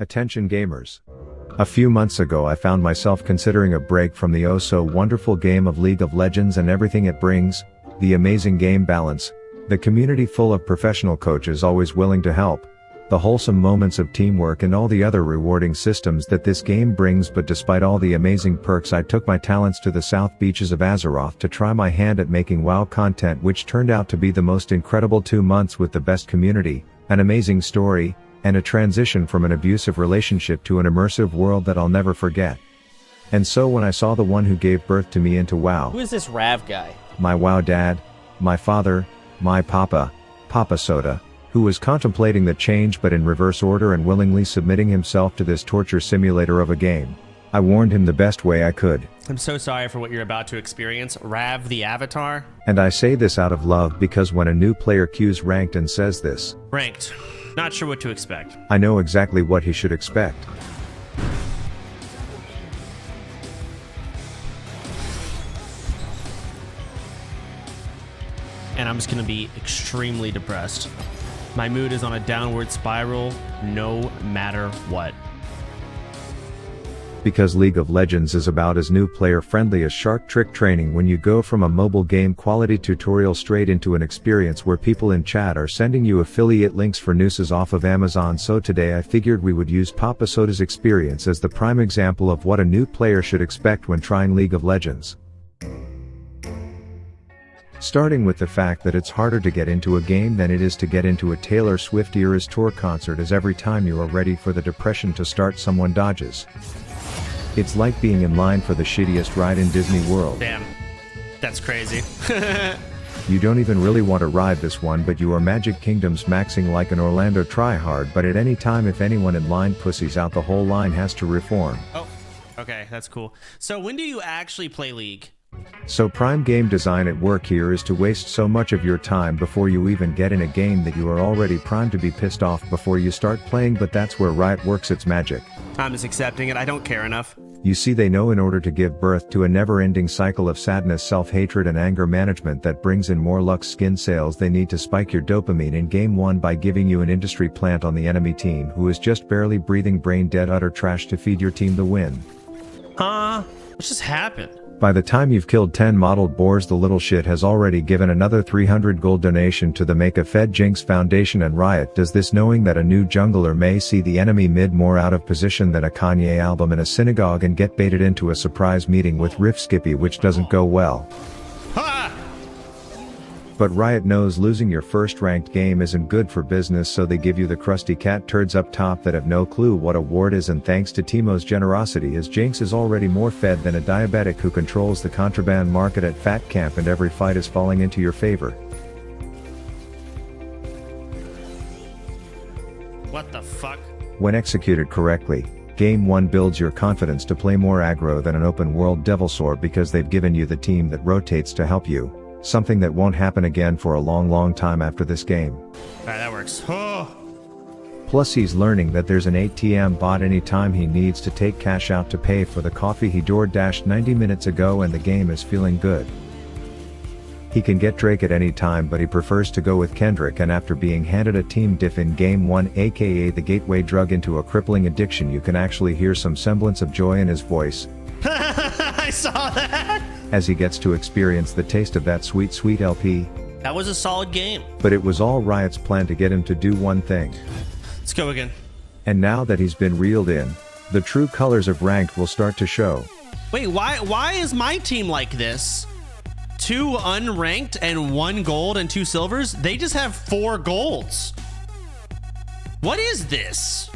Attention gamers. A few months ago I found myself considering a break from the oh-so-wonderful game of League of Legends and everything it brings, the amazing game balance, the community full of professional coaches always willing to help, the wholesome moments of teamwork and all the other rewarding systems that this game brings. But despite all the amazing perks, I took my talents to the south beaches of Azeroth to try my hand at making WoW content, which turned out to be the most incredible 2 months with the best community, an amazing story, and a transition from an abusive relationship to an immersive world that I'll never forget. And so when I saw the one who gave birth to me into WoW, Who is this Rav guy? my WoW dad, my father, my Papa Soda, who was contemplating the change but in reverse order and willingly submitting himself to this torture simulator of a game, I warned him the best way I could. I'm so sorry for what you're about to experience, Rav the Avatar. And I say this out of love because when a new player queues ranked and says this, Ranked. Not sure what to expect. I know exactly what he should expect. And I'm just gonna be extremely depressed. My mood is on a downward spiral, no matter what. Because League of Legends is about as new player friendly as shark trick training when you go from a mobile game quality tutorial straight into an experience where people in chat are sending you affiliate links for nooses off of Amazon. So today I figured we would use Papa Soda's experience as the prime example of what a new player should expect when trying League of Legends. Starting with the fact that it's harder to get into a game than it is to get into a Taylor Swift Eras tour concert, as every time you are ready for the depression to start someone dodges. It's like being in line for the shittiest ride in Disney World. Damn. That's crazy. You don't even really want to ride this one, but you are Magic Kingdom's maxing like an Orlando tryhard, but at any time if anyone in line pussies out, the whole line has to reform. Oh, okay, that's cool. So when do you actually play League? So prime game design at work here is to waste so much of your time before you even get in a game that you are already primed to be pissed off before you start playing, but that's where Riot works its magic. I'm just accepting it, I don't care enough. You see, they know in order to give birth to a never-ending cycle of sadness, self-hatred and anger management that brings in more Lux skin sales, they need to spike your dopamine in game 1 by giving you an industry plant on the enemy team who is just barely breathing brain dead utter trash to feed your team the win. Huh? What just happened? By the time you've killed 10 modeled boars, the little shit has already given another 300 gold donation to the Make a Fed Jinx Foundation, and Riot does this knowing that a new jungler may see the enemy mid more out of position than a Kanye album in a synagogue and get baited into a surprise meeting with Riff Skippy, which doesn't go well. Ha! But Riot knows losing your first ranked game isn't good for business, so they give you the crusty cat turds up top that have no clue what a ward is, and thanks to Teemo's generosity, his Jinx is already more fed than a diabetic who controls the contraband market at Fat Camp, and every fight is falling into your favor. What the fuck? When executed correctly, Game 1 builds your confidence to play more aggro than an open world Devilsaur because they've given you the team that rotates to help you. Something that won't happen again for a long time after this game. Alright, that works. Oh. Plus he's learning that there's an ATM bot anytime he needs to take cash out to pay for the coffee he DoorDashed 90 minutes ago, and the game is feeling good. He can get Drake at any time, but he prefers to go with Kendrick, and after being handed a team diff in game 1, aka the gateway drug into a crippling addiction, you can actually hear some semblance of joy in his voice. I saw that! As he gets to experience the taste of that sweet LP. That was a solid game. But it was all Riot's plan to get him to do one thing. Let's go again. And now that he's been reeled in, the true colors of ranked will start to show. Wait, why is my team like this? 2 unranked and 1 gold and 2 silvers? They just have 4 golds. What is this?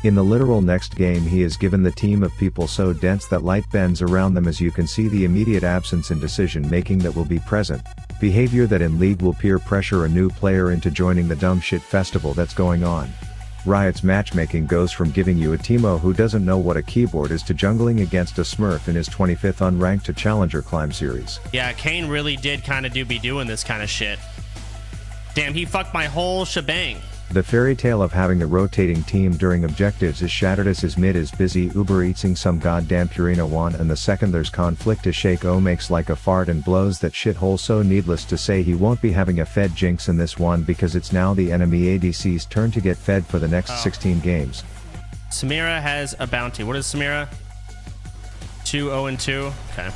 In the literal next game, he is given the team of people so dense that light bends around them, as you can see the immediate absence in decision making that will be present. Behavior that in League will peer pressure a new player into joining the dumb shit festival that's going on. Riot's matchmaking goes from giving you a Teemo who doesn't know what a keyboard is to jungling against a Smurf in his 25th unranked to Challenger Climb series. Yeah, Kane really did kind of be doing this kind of shit. Damn, he fucked my whole shebang. The fairy tale of having the rotating team during objectives is shattered as his mid is busy Uber eating some goddamn Purina one, and the second there's conflict a Shake O makes like a fart and blows that shithole. So needless to say, he won't be having a fed Jinx in this one because it's now the enemy ADC's turn to get fed for the next 16 games. Samira has a bounty. What is Samira? 2-0-2. Okay.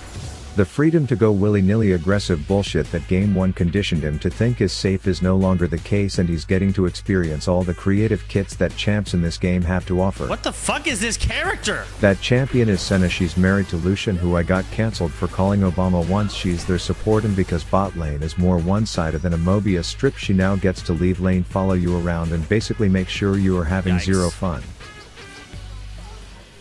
The freedom to go willy-nilly aggressive bullshit that Game 1 conditioned him to think is safe is no longer the case, and he's getting to experience all the creative kits that champs in this game have to offer. What the fuck is this character? That champion is Senna. She's married to Lucian, who I got cancelled for calling Obama once. She's their support, and because bot lane is more one-sided than a Mobius strip, she now gets to leave lane, follow you around, and basically make sure you are having zero fun.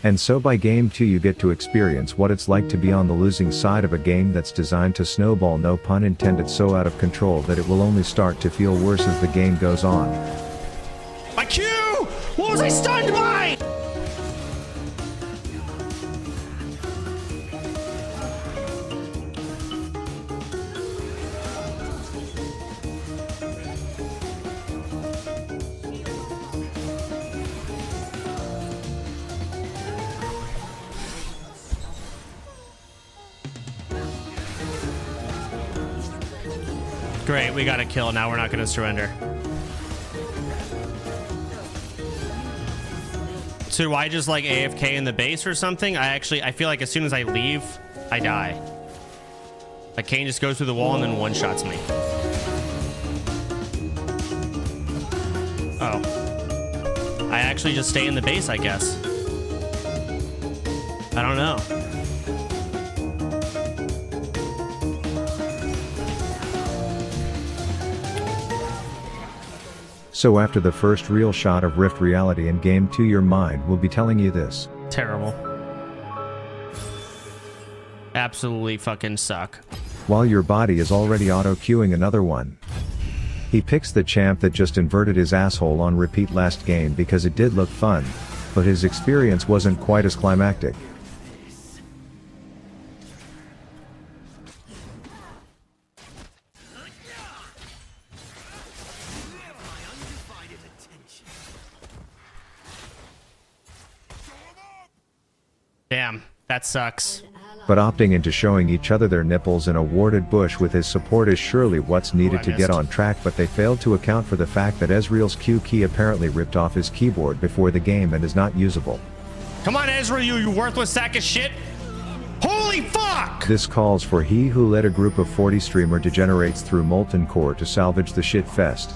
And so by game 2 you get to experience what it's like to be on the losing side of a game that's designed to snowball, no pun intended, so out of control that it will only start to feel worse as the game goes on. My Q! What was I stunned by? Great, we got a kill. Now we're not going to surrender. So do I just like AFK in the base or something? I feel like as soon as I leave, I die. Like Kane just goes through the wall and then one-shots me. Oh. I actually just stay in the base, I guess. I don't know. So after the first real shot of Rift reality in game 2, your mind will be telling you this. Terrible. Absolutely fucking suck. While your body is already auto-queuing another one. He picks the champ that just inverted his asshole on repeat last game because it did look fun, but his experience wasn't quite as climactic. Damn, that sucks. But opting into showing each other their nipples in a warded bush with his support is surely what's needed to get on track, but they failed to account for the fact that Ezreal's Q key apparently ripped off his keyboard before the game and is not usable. Come on, Ezreal, you worthless sack of shit! Holy fuck! This calls for he who led a group of 40 streamer degenerates through Molten Core to salvage the shit fest.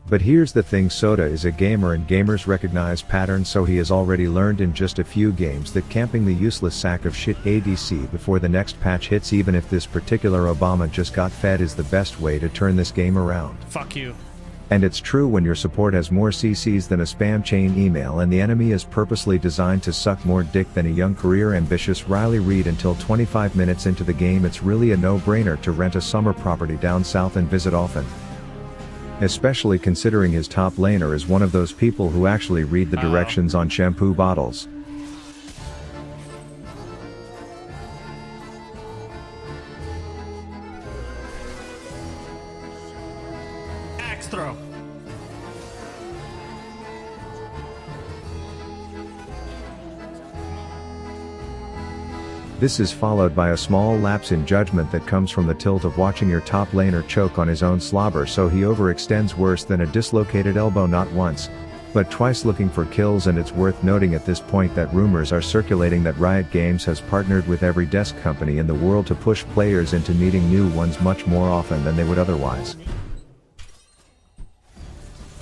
But here's the thing, Soda is a gamer and gamers recognize patterns, so he has already learned in just a few games that camping the useless sack of shit ADC before the next patch hits, even if this particular Obama just got fed, is the best way to turn this game around. Fuck you. And it's true when your support has more CCs than a spam chain email and the enemy is purposely designed to suck more dick than a young career ambitious Riley Reid. Until 25 minutes into the game it's really a no-brainer to rent a summer property down south and visit often. Especially considering his top laner is one of those people who actually read the directions on shampoo bottles. Axe throw. This is followed by a small lapse in judgment that comes from the tilt of watching your top laner choke on his own slobber, so he overextends worse than a dislocated elbow, not once, but twice, looking for kills. And it's worth noting at this point that rumors are circulating that Riot Games has partnered with every desk company in the world to push players into meeting new ones much more often than they would otherwise.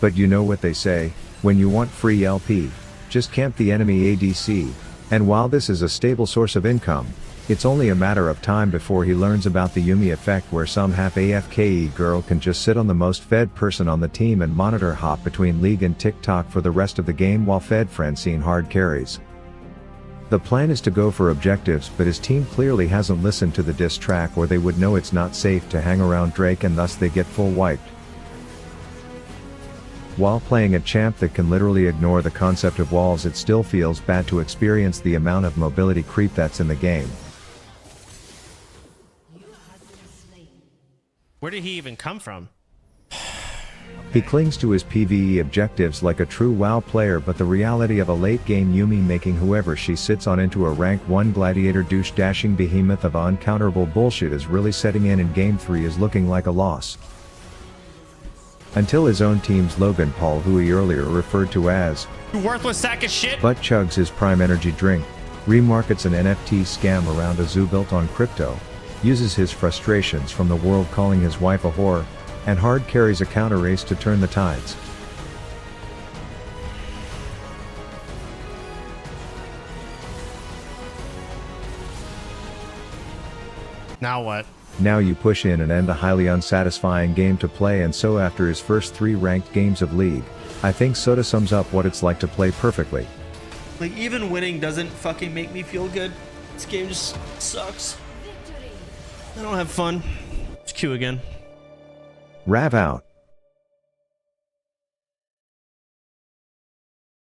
But you know what they say, when you want free LP, just camp the enemy ADC. And while this is a stable source of income, it's only a matter of time before he learns about the Yumi effect, where some half AFKE girl can just sit on the most fed person on the team and monitor hop between League and TikTok for the rest of the game while fed Francine hard carries. The plan is to go for objectives, but his team clearly hasn't listened to the diss track, or they would know it's not safe to hang around Drake, and thus they get full wiped. While playing a champ that can literally ignore the concept of walls, it still feels bad to experience the amount of mobility creep that's in the game. Where did he even come from? He clings to his PvE objectives like a true WoW player, but the reality of a late game Yumi making whoever she sits on into a rank 1 gladiator douche dashing behemoth of uncounterable bullshit is really setting in game 3 is looking like a loss. Until his own team's Logan Paul, who he earlier referred to as You worthless sack of shit. but chugs his prime energy drink, remarkets an NFT scam around a zoo built on crypto, uses his frustrations from the world calling his wife a whore, and hard carries a counter race to turn the tides. Now what? Now you push in and end a highly unsatisfying game to play, and so after his first 3 ranked games of League, I think Soda sums up what it's like to play perfectly. Like, even winning doesn't fucking make me feel good. This game just sucks. I don't have fun. It's Q again. Rav out.